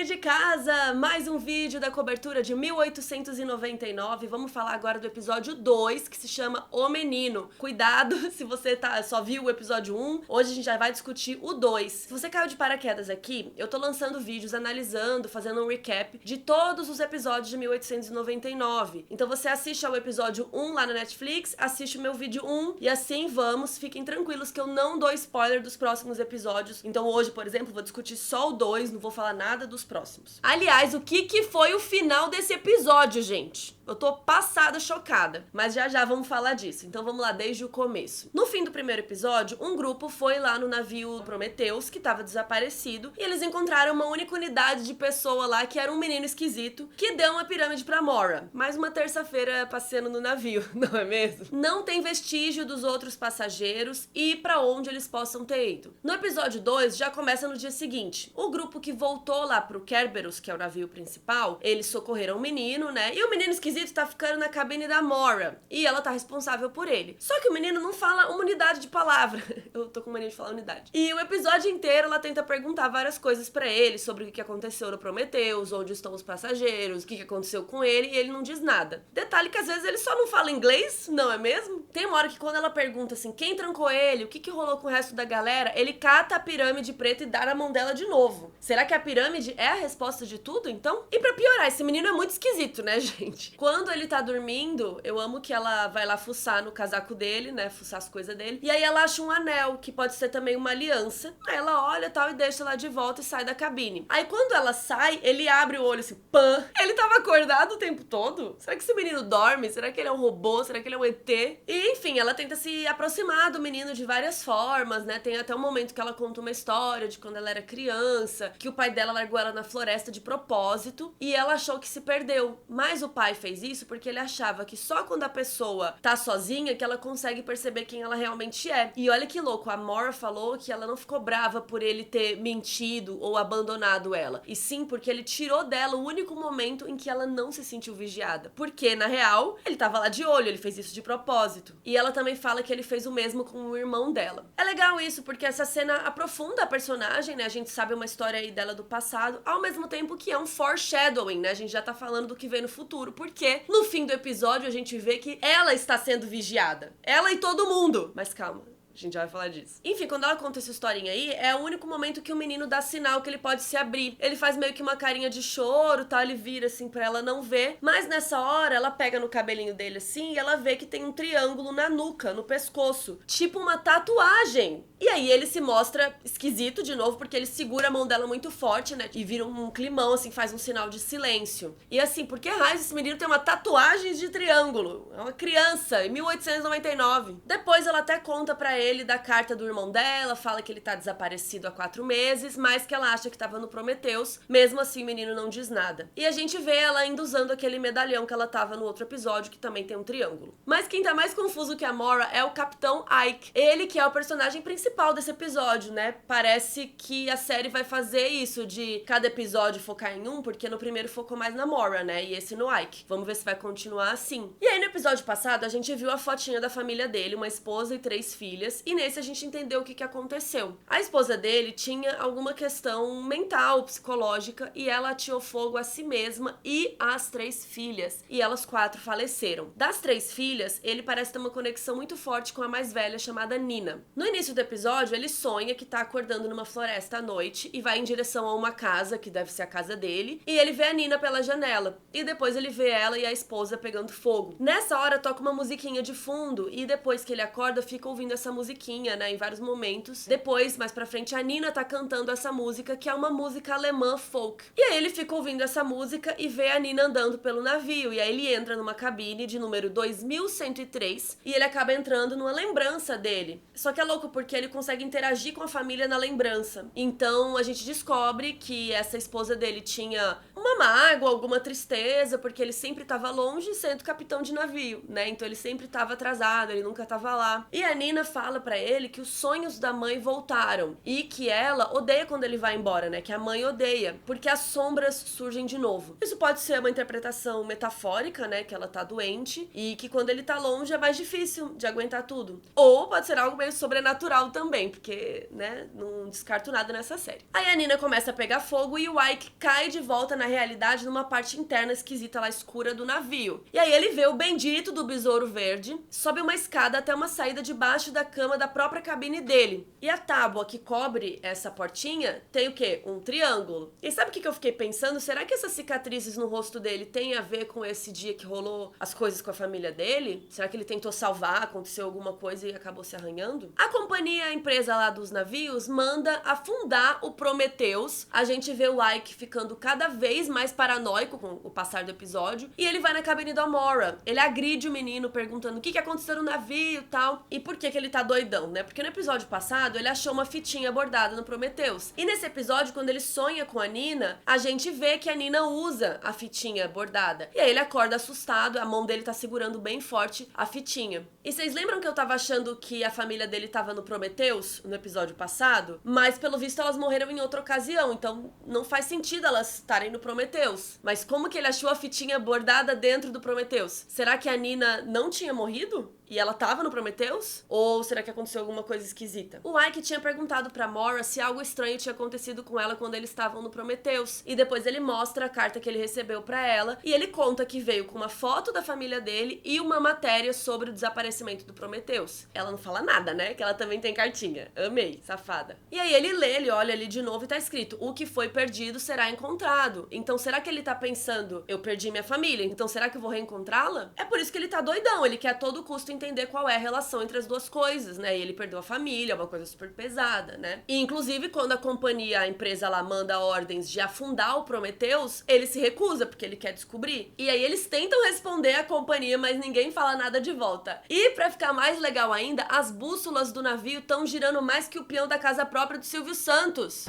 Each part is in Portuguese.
aí de casa, mais um vídeo da cobertura de 1899. Vamos falar agora do episódio 2, que se chama O Menino. Cuidado se você só viu o episódio 1, hoje a gente já vai discutir o 2. Se você caiu de paraquedas aqui, eu tô lançando vídeos analisando, fazendo um recap de todos os episódios de 1899. Então você assiste ao episódio 1 lá na Netflix, assiste o meu vídeo 1 e assim vamos. Fiquem tranquilos que eu não dou spoiler dos próximos episódios. Então hoje, por exemplo, vou discutir só o 2, não vou falar nada dos próximos. Aliás, o que foi o final desse episódio, gente? Eu tô passada, chocada, mas já vamos falar disso. Então vamos lá desde o começo. No fim do primeiro episódio, um grupo foi lá no navio Prometheus, que tava desaparecido, e eles encontraram uma única unidade de pessoa lá, que era um menino esquisito, que deu uma pirâmide pra Mora. Mais uma terça-feira passeando no navio, não é mesmo? Não tem vestígio dos outros passageiros e pra onde eles possam ter ido. No episódio 2, já começa no dia seguinte. O grupo que voltou lá pro Kerberos, que é o navio principal, eles socorreram o menino, né? E o menino esquisito tá ficando na cabine da Mora. E ela tá responsável por ele. Só que o menino não fala uma unidade de palavra. Eu tô com mania de falar unidade. E o episódio inteiro ela tenta perguntar várias coisas pra ele sobre o que aconteceu no Prometheus, onde estão os passageiros, o que aconteceu com ele, e ele não diz nada. Detalhe que às vezes ele só não fala inglês, não é mesmo? Tem uma hora que quando ela pergunta assim, quem trancou ele, o que rolou com o resto da galera, ele cata a pirâmide preta e dá na mão dela de novo. Será que a pirâmide é a resposta de tudo, então? E pra piorar, esse menino é muito esquisito, né, gente? Quando ele tá dormindo, eu amo que ela vai lá fuçar no casaco dele, né, fuçar as coisas dele, e aí ela acha um anel, que pode ser também uma aliança. Aí ela olha e tal e deixa lá de volta e sai da cabine. Aí quando ela sai, ele abre o olho assim, pã! Ele tava acordado o tempo todo? Será que esse menino dorme? Será que ele é um robô? Será que ele é um ET? E enfim, ela tenta se aproximar do menino de várias formas, né, tem até um momento que ela conta uma história de quando ela era criança, que o pai dela largou ela na floresta de propósito, e ela achou que se perdeu. Mas o pai fez isso porque ele achava que só quando a pessoa tá sozinha que ela consegue perceber quem ela realmente é. E olha que louco, a Mora falou que ela não ficou brava por ele ter mentido ou abandonado ela, e sim porque ele tirou dela o único momento em que ela não se sentiu vigiada. Porque, na real, ele tava lá de olho, ele fez isso de propósito. E ela também fala que ele fez o mesmo com o irmão dela. É legal isso, porque essa cena aprofunda a personagem, né? A gente sabe uma história aí dela do passado, ao mesmo tempo que é um foreshadowing, né? A gente já tá falando do que vem no futuro, porque no fim do episódio a gente vê que ela está sendo vigiada. Ela e todo mundo. Mas calma, a gente já vai falar disso. Enfim, quando ela conta essa historinha aí, é o único momento que o menino dá sinal que ele pode se abrir. Ele faz meio que uma carinha de choro, tá? Ele vira assim pra ela não ver. Mas nessa hora, ela pega no cabelinho dele assim e ela vê que tem um triângulo na nuca, no pescoço. Tipo uma tatuagem. E aí ele se mostra esquisito de novo, porque ele segura a mão dela muito forte, né? E vira um climão, assim, faz um sinal de silêncio. E assim, por que raios esse menino tem uma tatuagem de triângulo? É uma criança, em 1899. Depois ela até conta pra ele da carta do irmão dela, fala que ele tá desaparecido há 4 meses, mas que ela acha que tava no Prometheus. Mesmo assim, o menino não diz nada. E a gente vê ela ainda usando aquele medalhão que ela tava no outro episódio, que também tem um triângulo. Mas quem tá mais confuso que a Mora é o Capitão Ike. Ele que é o personagem principal desse episódio, né? Parece que a série vai fazer isso, de cada episódio focar em um, porque no primeiro focou mais na Mora, né? E esse no Ike. Vamos ver se vai continuar assim. E aí, no episódio passado, a gente viu a fotinha da família dele, uma esposa e 3 filhas, e nesse a gente entendeu o que aconteceu. A esposa dele tinha alguma questão mental, psicológica, e ela ateou fogo a si mesma e às 3 filhas. E elas 4 faleceram. Das 3 filhas, ele parece ter uma conexão muito forte com a mais velha, chamada Nina. No início do episódio, ele sonha que tá acordando numa floresta à noite e vai em direção a uma casa, que deve ser a casa dele, e ele vê a Nina pela janela. E depois ele vê ela e a esposa pegando fogo. Nessa hora toca uma musiquinha de fundo, e depois que ele acorda, fica ouvindo essa musiquinha, né, em vários momentos. Depois, mais pra frente, a Nina tá cantando essa música, que é uma música alemã folk. E aí ele fica ouvindo essa música e vê a Nina andando pelo navio, e aí ele entra numa cabine de número 2103, e ele acaba entrando numa lembrança dele. Só que é louco porque ele consegue interagir com a família na lembrança. Então a gente descobre que essa esposa dele tinha uma alguma mágoa, alguma tristeza, porque ele sempre tava longe sendo capitão de navio, né? Então ele sempre tava atrasado, ele nunca tava lá. E a Nina fala pra ele que os sonhos da mãe voltaram e que ela odeia quando ele vai embora, né? Que a mãe odeia, porque as sombras surgem de novo. Isso pode ser uma interpretação metafórica, né? Que ela tá doente e que quando ele tá longe é mais difícil de aguentar tudo. Ou pode ser algo meio sobrenatural também, porque, né? Não descarto nada nessa série. Aí a Nina começa a pegar fogo e o Ike cai de volta na realidade numa parte interna esquisita lá escura do navio. E aí ele vê o bendito do besouro verde, sobe uma escada até uma saída debaixo da cama da própria cabine dele. E a tábua que cobre essa portinha tem o quê? Um triângulo. E sabe o que eu fiquei pensando? Será que essas cicatrizes no rosto dele tem a ver com esse dia que rolou as coisas com a família dele? Será que ele tentou salvar, aconteceu alguma coisa e acabou se arranhando? A companhia, a empresa lá dos navios, manda afundar o Prometheus. A gente vê o Ike ficando cada vez mais paranoico com o passar do episódio. E ele vai na cabine do Amora. Ele agride o menino perguntando o que aconteceu no navio e tal. E por que ele tá doidão, né? Porque no episódio passado ele achou uma fitinha bordada no Prometheus. E nesse episódio, quando ele sonha com a Nina, a gente vê que a Nina usa a fitinha bordada. E aí ele acorda assustado, a mão dele tá segurando bem forte a fitinha. E vocês lembram que eu tava achando que a família dele tava no Prometheus, no episódio passado? Mas pelo visto elas morreram em outra ocasião, então não faz sentido elas estarem no Prometheus. Mas como que ele achou a fitinha bordada dentro do Prometheus? Será que a Nina não tinha morrido? E ela tava no Prometheus? Ou será que aconteceu alguma coisa esquisita? O Ike tinha perguntado pra Maura se algo estranho tinha acontecido com ela quando eles estavam no Prometheus. E depois ele mostra a carta que ele recebeu pra ela. E ele conta que veio com uma foto da família dele e uma matéria sobre o desaparecimento do Prometheus. Ela não fala nada, né? Que ela também tem cartinha. Amei, safada. E aí ele lê, ele olha ali de novo e tá escrito: o que foi perdido será encontrado. Então será que ele tá pensando, eu perdi minha família, então será que eu vou reencontrá-la? É por isso que ele tá doidão, ele quer a todo custo entender qual é a relação entre as duas coisas, né? E ele perdeu a família, é uma coisa super pesada, né? E inclusive quando a companhia, a empresa lá manda ordens de afundar o Prometheus, ele se recusa porque ele quer descobrir. E aí eles tentam responder à companhia, mas ninguém fala nada de volta. E pra ficar mais legal ainda, as bússolas do navio estão girando mais que o peão da casa própria do Silvio Santos.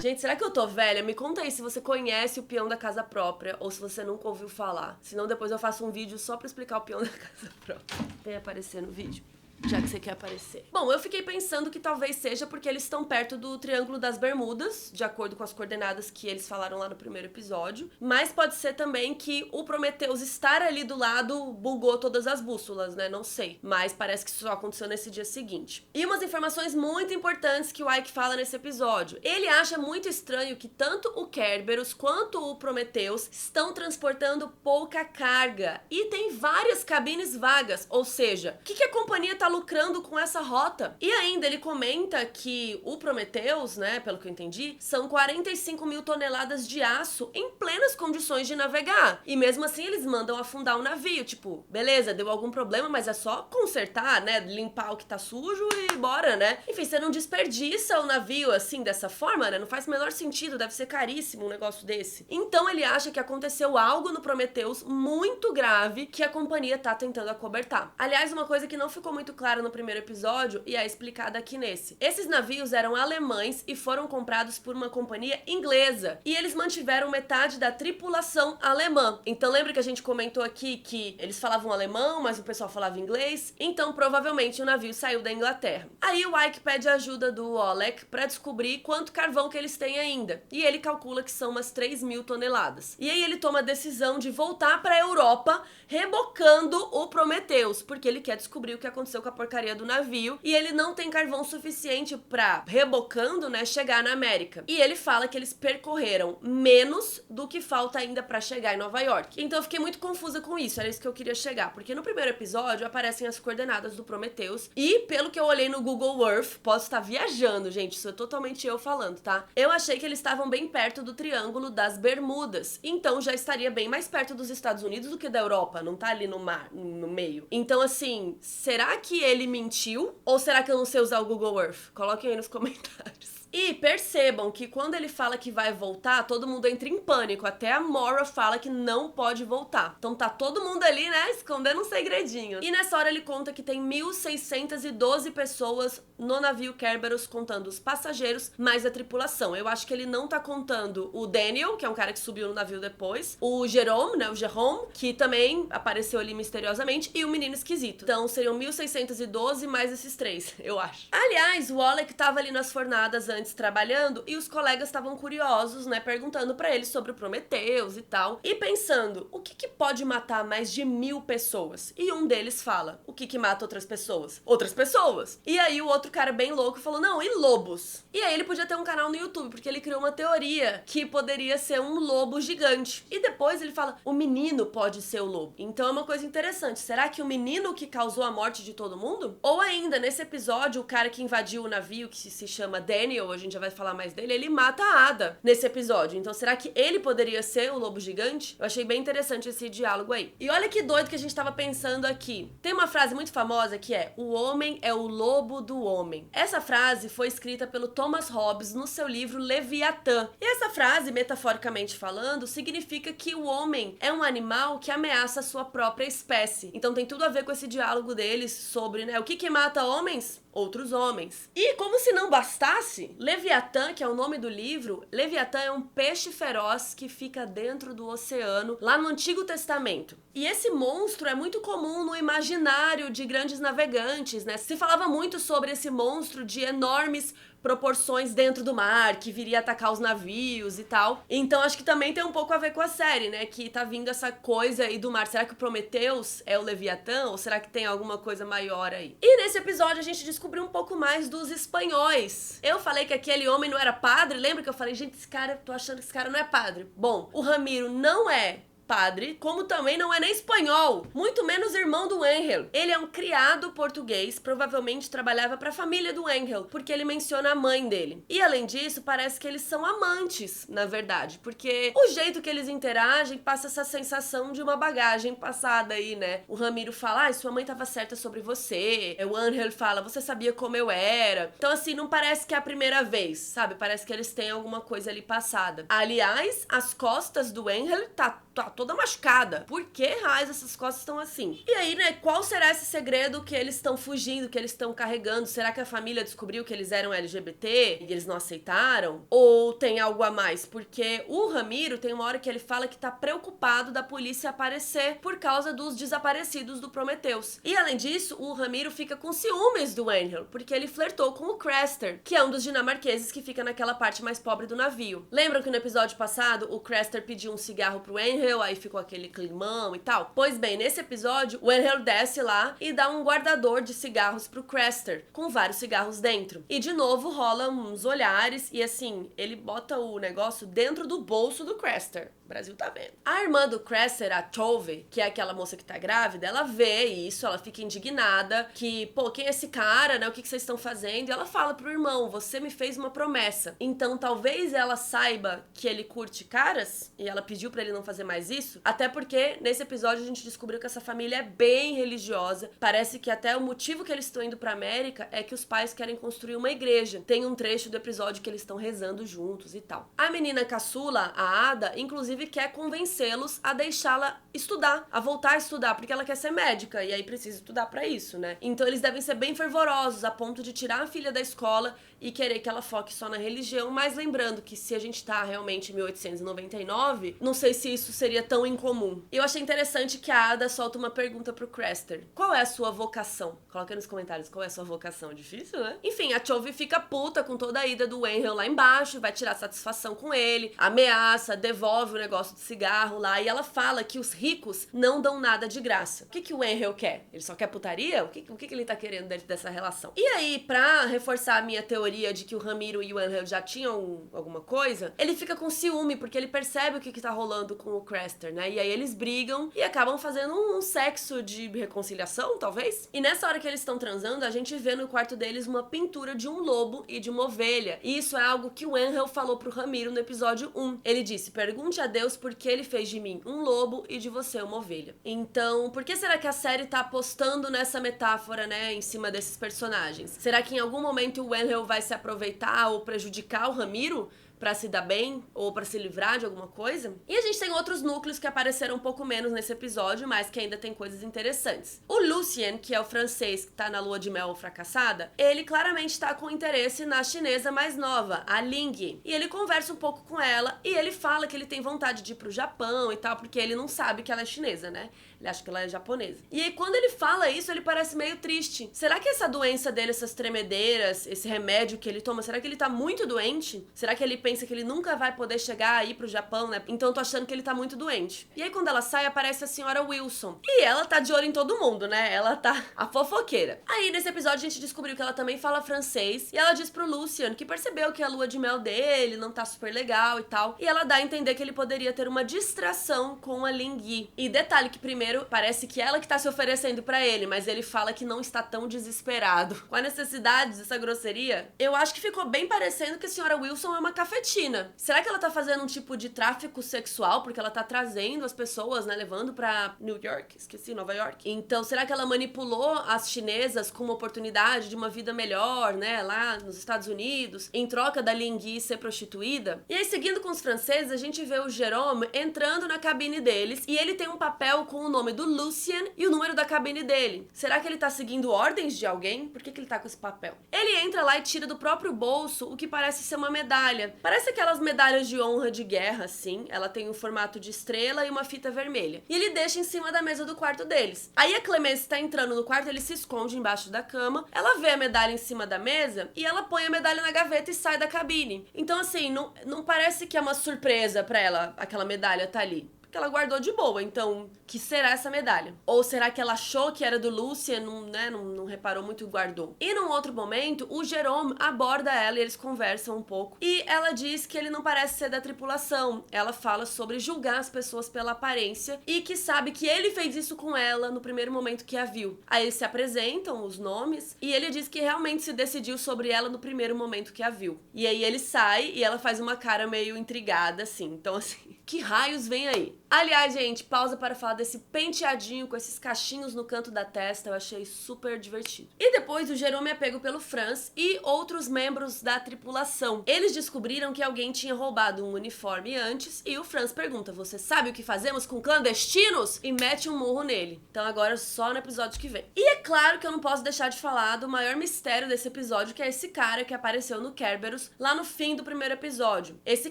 Gente, será que eu tô velha? Me conta aí se você conhece o peão da casa própria ou se você nunca ouviu falar. Senão depois eu faço um vídeo só pra explicar o peão da casa própria. Vem aparecer no vídeo, já que você quer aparecer. Bom, eu fiquei pensando que talvez seja porque eles estão perto do Triângulo das Bermudas, de acordo com as coordenadas que eles falaram lá no primeiro episódio. Mas pode ser também que o Prometheus estar ali do lado bugou todas as bússolas, né? Não sei. Mas parece que isso só aconteceu nesse dia seguinte. E umas informações muito importantes que o Ike fala nesse episódio. Ele acha muito estranho que tanto o Kerberos quanto o Prometheus estão transportando pouca carga. E tem várias cabines vagas. Ou seja, o que a companhia tá lucrando com essa rota? E ainda ele comenta que o Prometheus, né, pelo que eu entendi, são 45 mil toneladas de aço em plenas condições de navegar. E mesmo assim eles mandam afundar o navio. Tipo, beleza, deu algum problema, mas é só consertar, né, limpar o que tá sujo e bora, né? Enfim, você não desperdiça o navio assim, dessa forma, né? Não faz o menor sentido, deve ser caríssimo um negócio desse. Então ele acha que aconteceu algo no Prometheus muito grave que a companhia tá tentando acobertar. Aliás, uma coisa que não ficou muito clara no primeiro episódio e é explicada aqui nesse. Esses navios eram alemães e foram comprados por uma companhia inglesa. E eles mantiveram metade da tripulação alemã. Então lembra que a gente comentou aqui que eles falavam alemão, mas o pessoal falava inglês? Então provavelmente o navio saiu da Inglaterra. Aí o Ike pede a ajuda do Oleg pra descobrir quanto carvão que eles têm ainda. E ele calcula que são umas 3 mil toneladas. E aí ele toma a decisão de voltar pra Europa rebocando o Prometheus, porque ele quer descobrir o que aconteceu com a porcaria do navio e ele não tem carvão suficiente pra, rebocando, né, chegar na América. E ele fala que eles percorreram menos do que falta ainda pra chegar em Nova York. Então eu fiquei muito confusa com isso, era isso que eu queria chegar, porque no primeiro episódio aparecem as coordenadas do Prometheus e pelo que eu olhei no Google Earth, posso estar viajando, gente, isso é totalmente eu falando, tá? Eu achei que eles estavam bem perto do Triângulo das Bermudas, então já estaria bem mais perto dos Estados Unidos do que da Europa, não tá ali no mar, no meio. Então assim, será que ele mentiu? Ou será que eu não sei usar o Google Earth? Coloquem aí nos comentários. E percebam que quando ele fala que vai voltar, todo mundo entra em pânico. Até a Maura fala que não pode voltar. Então tá todo mundo ali, né, escondendo um segredinho. E nessa hora ele conta que tem 1.612 pessoas no navio Kerberos, contando os passageiros mais a tripulação. Eu acho que ele não tá contando o Daniel, que é um cara que subiu no navio depois, o Jerome, né, o Jerome, que também apareceu ali misteriosamente, e o menino esquisito. Então seriam 1.612 mais esses três, eu acho. Aliás, o Oleg tava ali nas fornadas antes trabalhando e os colegas estavam curiosos, né, perguntando pra ele sobre o Prometheus e tal, e pensando, o que pode matar mais de 1.000 pessoas? E um deles fala, o que mata outras pessoas? Outras pessoas. E aí o outro cara bem louco falou, não, e lobos? E aí ele podia ter um canal no YouTube, porque ele criou uma teoria que poderia ser um lobo gigante. E depois ele fala, o menino pode ser o lobo. Então é uma coisa interessante, será que o menino que causou a morte de todo mundo? Ou ainda, nesse episódio, o cara que invadiu o navio, que se chama Daniel, a gente já vai falar mais dele, ele mata a Ada nesse episódio. Então será que ele poderia ser o lobo gigante? Eu achei bem interessante esse diálogo aí. E olha que doido que a gente tava pensando aqui. Tem uma frase muito famosa que é, o homem é o lobo do homem. Essa frase foi escrita pelo Thomas Hobbes no seu livro Leviatã. E essa frase, metaforicamente falando, significa que o homem é um animal que ameaça a sua própria espécie. Então tem tudo a ver com esse diálogo deles sobre, né, o que mata homens? Outros homens. E como se não bastasse, Leviatã, que é o nome do livro, Leviatã é um peixe feroz que fica dentro do oceano, lá no Antigo Testamento. E esse monstro é muito comum no imaginário de grandes navegantes, né? Se falava muito sobre esse monstro de enormes proporções dentro do mar, que viria atacar os navios e tal. Então acho que também tem um pouco a ver com a série, né? Que tá vindo essa coisa aí do mar. Será que o Prometheus é o Leviatã? Ou será que tem alguma coisa maior aí? E nesse episódio a gente descobriu um pouco mais dos espanhóis. Eu falei que aquele homem não era padre. Lembra que eu falei, gente, esse cara, tô achando que esse cara não é padre. Bom, o Ramiro não é padre, como também não é nem espanhol, muito menos irmão do Angel. Ele é um criado português, provavelmente trabalhava para a família do Angel, porque ele menciona a mãe dele. E além disso, parece que eles são amantes, na verdade, porque o jeito que eles interagem passa essa sensação de uma bagagem passada aí, né? O Ramiro fala, sua mãe tava certa sobre você. O Angel fala, você sabia como eu era. Então assim, não parece que é a primeira vez, sabe? Parece que eles têm alguma coisa ali passada. Aliás, as costas do Angel tá toda machucada. Por que raios essas costas estão assim? E aí, né, qual será esse segredo que eles estão fugindo, que eles estão carregando? Será que a família descobriu que eles eram LGBT e eles não aceitaram? Ou tem algo a mais? Porque o Ramiro tem uma hora que ele fala que tá preocupado da polícia aparecer por causa dos desaparecidos do Prometheus. E além disso, o Ramiro fica com ciúmes do Angel, porque ele flertou com o Craster, que é um dos dinamarqueses que fica naquela parte mais pobre do navio. Lembram que no episódio passado o Craster pediu um cigarro pro Angel, aí ficou aquele climão e tal? Pois bem, nesse episódio, o Angel desce lá e dá um guardador de cigarros pro Craster, com vários cigarros dentro. E de novo rola uns olhares e assim, ele bota o negócio dentro do bolso do Craster. O Brasil tá vendo. A irmã do Craster, a Tove, que é aquela moça que tá grávida, ela vê isso, ela fica indignada, que, pô, quem é esse cara, né? O que vocês estão fazendo? E ela fala pro irmão, você me fez uma promessa. Então talvez ela saiba que ele curte caras, e ela pediu pra ele não fazer mais isso, até porque nesse episódio a gente descobriu que essa família é bem religiosa. Parece que até o motivo que eles estão indo pra América é que os pais querem construir uma igreja. Tem um trecho do episódio que eles estão rezando juntos e tal. A menina caçula, a Ada, inclusive quer convencê-los a deixá-la estudar, a voltar a estudar, porque ela quer ser médica e aí precisa estudar pra isso, né? Então eles devem ser bem fervorosos a ponto de tirar a filha da escola e querer que ela foque só na religião, mas lembrando que se a gente tá realmente em 1899, não sei se isso seria tão incomum. E eu achei interessante que a Ada solta uma pergunta pro Craster. Qual é a sua vocação? Coloca aí nos comentários qual é a sua vocação. Difícil, né? Enfim, a Tove fica puta com toda a ida do Angel lá embaixo, vai tirar satisfação com ele, ameaça, devolve o negócio do cigarro lá, e ela fala que os ricos não dão nada de graça. O que o Angel quer? Ele só quer putaria? O que ele tá querendo dentro dessa relação? E aí, pra reforçar a minha teoria de que o Ramiro e o Angel já tinham alguma coisa, ele fica com ciúme, porque ele percebe o que tá rolando com o Craster. Lester, né? E aí eles brigam e acabam fazendo um sexo de reconciliação, talvez. E nessa hora que eles estão transando, a gente vê no quarto deles uma pintura de um lobo e de uma ovelha. E isso é algo que o Angel falou pro Ramiro no episódio 1. Ele disse: pergunte a Deus por que ele fez de mim um lobo e de você uma ovelha. Então, por que será que a série tá apostando nessa metáfora, né, em cima desses personagens? Será que em algum momento o Angel vai se aproveitar ou prejudicar o Ramiro pra se dar bem ou pra se livrar de alguma coisa? E a gente tem outros núcleos que apareceram um pouco menos nesse episódio, mas que ainda tem coisas interessantes. O Lucien, que é o francês que tá na lua de mel fracassada, ele claramente tá com interesse na chinesa mais nova, a Ling. E ele conversa um pouco com ela e ele fala que ele tem vontade de ir pro Japão e tal, porque ele não sabe que ela é chinesa, né? Ele acha que ela é japonesa. E aí, quando ele fala isso, ele parece meio triste. Será que essa doença dele, essas tremedeiras, esse remédio que ele toma, será que ele tá muito doente? Será que ele pensa que ele nunca vai poder chegar aí pro Japão, né? Então eu tô achando que ele tá muito doente. E aí, quando ela sai, aparece a senhora Wilson. E ela tá de olho em todo mundo, né? Ela tá a fofoqueira. Aí, nesse episódio, a gente descobriu que ela também fala francês. E ela diz pro Lucien que percebeu que a lua de mel dele não tá super legal e tal. E ela dá a entender que ele poderia ter uma distração com a Ling Yi. E detalhe que primeiro parece que ela que tá se oferecendo pra ele, mas ele fala que não está tão desesperado. Com a necessidade dessa grosseria, eu acho que ficou bem parecendo que a senhora Wilson é uma cafetina. Será que ela tá fazendo um tipo de tráfico sexual? Porque ela tá trazendo as pessoas, né, levando pra New York, esqueci, Nova York. Então, será que ela manipulou as chinesas com uma oportunidade de uma vida melhor, né, lá nos Estados Unidos, em troca da Ling Yi ser prostituída? E aí, seguindo com os franceses, a gente vê o Jerome entrando na cabine deles e ele tem um papel com o nome do Lucien e o número da cabine dele. Será que ele tá seguindo ordens de alguém? Por que ele tá com esse papel? Ele entra lá e tira do próprio bolso o que parece ser uma medalha. Parece aquelas medalhas de honra de guerra, assim. Ela tem um formato de estrela e uma fita vermelha. E ele deixa em cima da mesa do quarto deles. Aí a Clemence tá entrando no quarto, ele se esconde embaixo da cama. Ela vê a medalha em cima da mesa e ela põe a medalha na gaveta e sai da cabine. Então, assim, não parece que é uma surpresa pra ela, aquela medalha tá ali. Que ela guardou de boa, então, que será essa medalha? Ou será que ela achou que era do Lucien, não reparou muito e guardou? E num outro momento, o Jerome aborda ela e eles conversam um pouco. E ela diz que ele não parece ser da tripulação. Ela fala sobre julgar as pessoas pela aparência e que sabe que ele fez isso com ela no primeiro momento que a viu. Aí eles se apresentam, os nomes, e ele diz que realmente se decidiu sobre ela no primeiro momento que a viu. E aí ele sai e ela faz uma cara meio intrigada, assim. Então, assim, que raios vem aí? Aliás, gente, pausa para falar desse penteadinho com esses cachinhos no canto da testa, eu achei super divertido. E depois o Jerome é pego pelo Franz e outros membros da tripulação. Eles descobriram que alguém tinha roubado um uniforme antes e o Franz pergunta: você sabe o que fazemos com clandestinos? E mete um murro nele. Então agora só no episódio que vem. E é claro que eu não posso deixar de falar do maior mistério desse episódio, que é esse cara que apareceu no Kerberos lá no fim do primeiro episódio. Esse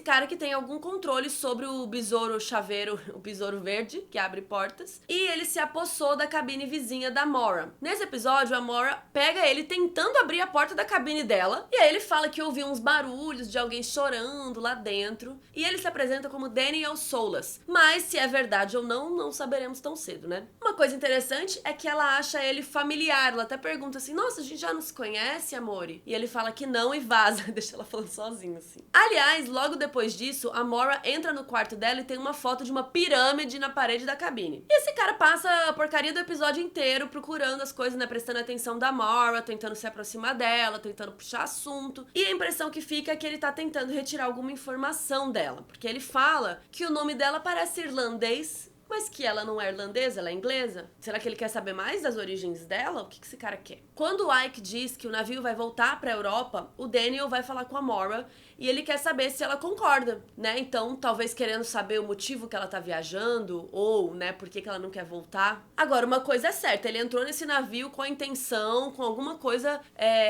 cara que tem algum controle sobre o besouro chaveiro, o besouro verde, que abre portas, e ele se apossou da cabine vizinha da Mora. Nesse episódio, a Mora pega ele tentando abrir a porta da cabine dela, e aí ele fala que ouviu uns barulhos de alguém chorando lá dentro, e ele se apresenta como Daniel Solas. Mas se é verdade ou não saberemos tão cedo, né? Uma coisa interessante é que ela acha ele familiar, ela até pergunta assim: nossa, a gente já não se conhece, amore? E ele fala que não e vaza, deixa ela falando sozinha, assim. Aliás, logo depois disso, a Mora entra no quarto dela e tem uma foto de uma pirâmide na parede da cabine. E esse cara passa a porcaria do episódio inteiro procurando as coisas, né, prestando atenção da Mora, tentando se aproximar dela, tentando puxar assunto. E a impressão que fica é que ele tá tentando retirar alguma informação dela, porque ele fala que o nome dela parece irlandês, mas que ela não é irlandesa, ela é inglesa. Será que ele quer saber mais das origens dela? O que esse cara quer? Quando o Ike diz que o navio vai voltar pra Europa, o Daniel vai falar com a Mora e ele quer saber se ela concorda, né? Então, talvez querendo saber o motivo que ela tá viajando ou, né, por que ela não quer voltar. Agora, uma coisa é certa, ele entrou nesse navio com a intenção, com alguma coisa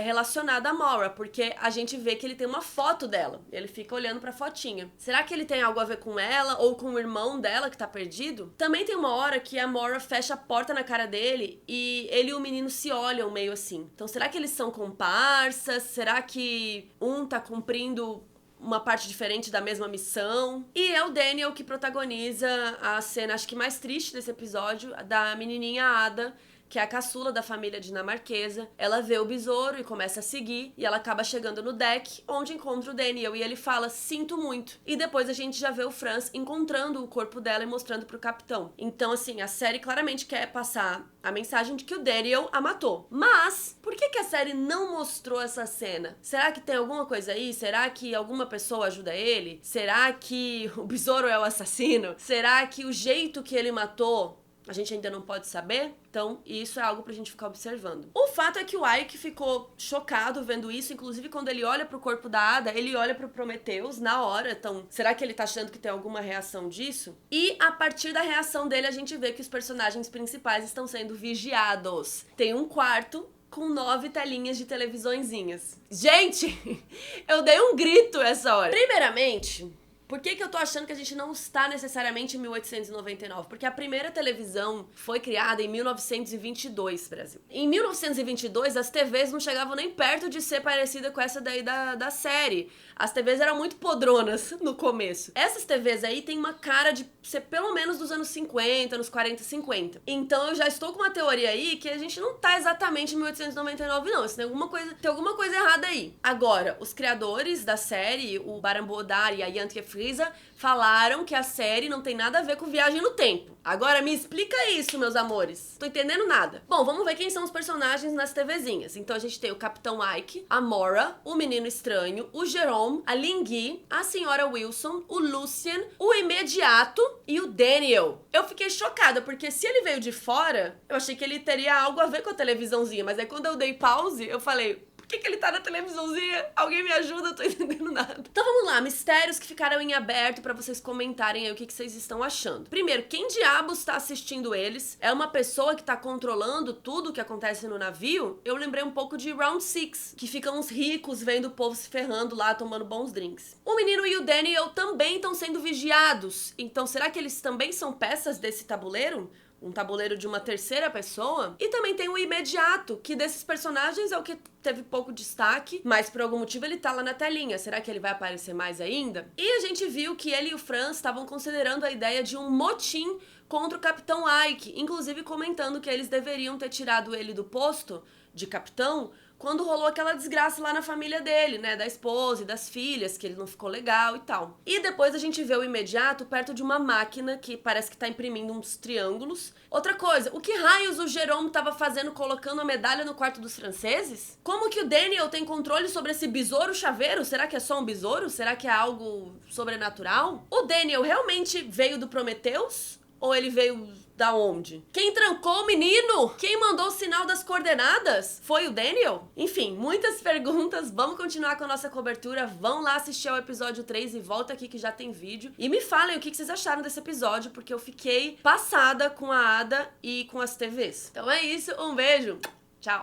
relacionada à Mora, porque a gente vê que ele tem uma foto dela. Ele fica olhando pra fotinha. Será que ele tem algo a ver com ela ou com o irmão dela que tá perdido? Também tem uma hora que a Mora fecha a porta na cara dele e ele e o menino se olham meio assim. Então, será que eles são comparsas? Será que um tá cumprindo uma parte diferente da mesma missão? E é o Daniel que protagoniza a cena, acho que mais triste desse episódio, da menininha Ada, que é a caçula da família dinamarquesa. Ela vê o besouro e começa a seguir, e ela acaba chegando no deck, onde encontra o Daniel, e ele fala, sinto muito. E depois a gente já vê o Franz encontrando o corpo dela e mostrando pro capitão. Então, assim, a série claramente quer passar a mensagem de que o Daniel a matou. Mas, por que a série não mostrou essa cena? Será que tem alguma coisa aí? Será que alguma pessoa ajuda ele? Será que o besouro é o assassino? Será que o jeito que ele matou a gente ainda não pode saber? Então, isso é algo pra gente ficar observando. O fato é que o Ike ficou chocado vendo isso, inclusive quando ele olha pro corpo da Ada, ele olha pro Prometheus na hora. Então, será que ele tá achando que tem alguma reação disso? E a partir da reação dele, a gente vê que os personagens principais estão sendo vigiados. Tem um quarto com 9 telinhas de televisõezinhas. Gente, eu dei um grito essa hora. Primeiramente, por que eu tô achando que a gente não está necessariamente em 1899? Porque a primeira televisão foi criada em 1922, Brasil. Em 1922, as TVs não chegavam nem perto de ser parecida com essa daí da série. As TVs eram muito podronas no começo. Essas TVs aí tem uma cara de ser pelo menos dos anos 50, anos 40, 50. Então eu já estou com uma teoria aí que a gente não tá exatamente em 1899, não. Tem alguma coisa errada aí. Agora, os criadores da série, o Baran Bodar e a Jantje Friese, falaram que a série não tem nada a ver com viagem no tempo. Agora me explica isso, meus amores. Tô entendendo nada. Bom, vamos ver quem são os personagens nas TVzinhas. Então a gente tem o Capitão Ike, a Mora, o Menino Estranho, o Jerome, a Lingui, a Senhora Wilson, o Lucien, o Imediato e o Daniel. Eu fiquei chocada, porque se ele veio de fora, eu achei que ele teria algo a ver com a televisãozinha. Mas aí quando eu dei pause, eu falei, por que ele tá na televisãozinha? Alguém me ajuda, eu tô entendendo nada. Então vamos lá, mistérios que ficaram em aberto pra vocês comentarem aí o que vocês estão achando. Primeiro, quem diabos tá assistindo eles? É uma pessoa que tá controlando tudo o que acontece no navio? Eu lembrei um pouco de Round 6, que ficam uns ricos vendo o povo se ferrando lá, tomando bons drinks. O menino e o Daniel também estão sendo vigiados. Então será que eles também são peças desse tabuleiro? Um tabuleiro de uma terceira pessoa. E também tem o Imediato, que desses personagens é o que teve pouco destaque, mas por algum motivo ele tá lá na telinha. Será que ele vai aparecer mais ainda? E a gente viu que ele e o Franz estavam considerando a ideia de um motim contra o Capitão Ike, inclusive comentando que eles deveriam ter tirado ele do posto de capitão quando rolou aquela desgraça lá na família dele, né, da esposa e das filhas, que ele não ficou legal e tal. E depois a gente vê o Imediato perto de uma máquina que parece que tá imprimindo uns triângulos. Outra coisa, o que raios o Jerome tava fazendo colocando a medalha no quarto dos franceses? Como que o Daniel tem controle sobre esse besouro chaveiro? Será que é só um besouro? Será que é algo sobrenatural? O Daniel realmente veio do Prometheus? Ou ele veio da onde? Quem trancou o menino? Quem mandou o sinal das coordenadas? Foi o Daniel? Enfim, muitas perguntas. Vamos continuar com a nossa cobertura. Vão lá assistir ao episódio 3 e volta aqui que já tem vídeo. E me falem o que vocês acharam desse episódio, porque eu fiquei passada com a Ada e com as TVs. Então é isso, um beijo, tchau!